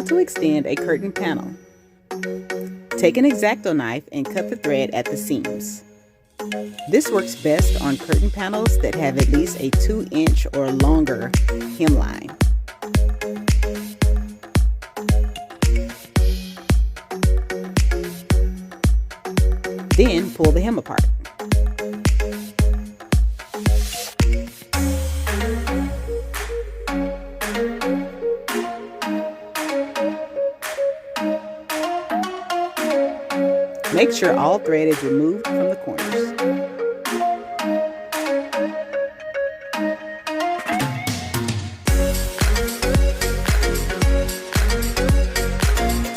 How to extend a curtain panel. Take an X-Acto knife and cut the thread at the seams. This works best on curtain panels that have at least a 2-inch or longer hemline. Then pull the hem apart. Make sure all thread is removed from the corners.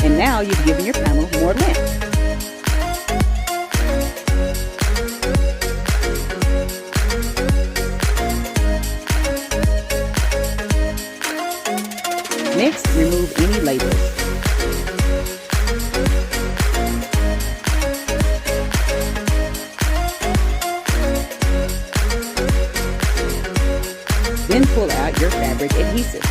And now you've given your panel more length. Next, remove any labels. Then pull out your fabric adhesive.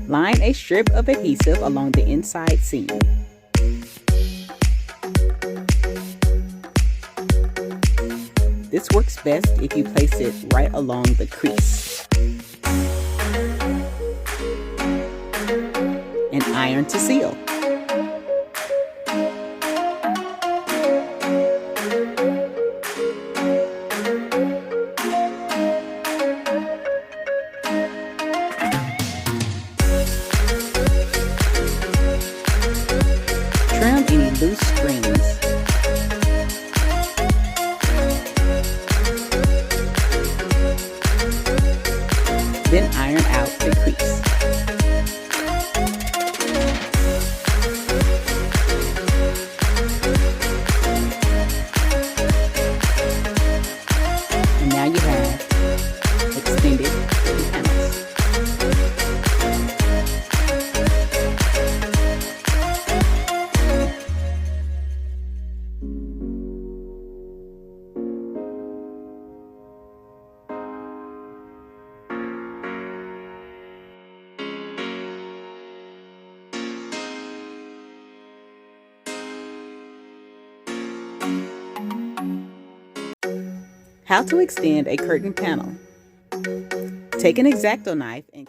Line a strip of adhesive along the inside seam. This works best if you place it right along the crease. And iron to seal. Trim any loose strings. Then iron out the crease. And now you have extended panels. How to extend a curtain panel. Take an X-Acto knife and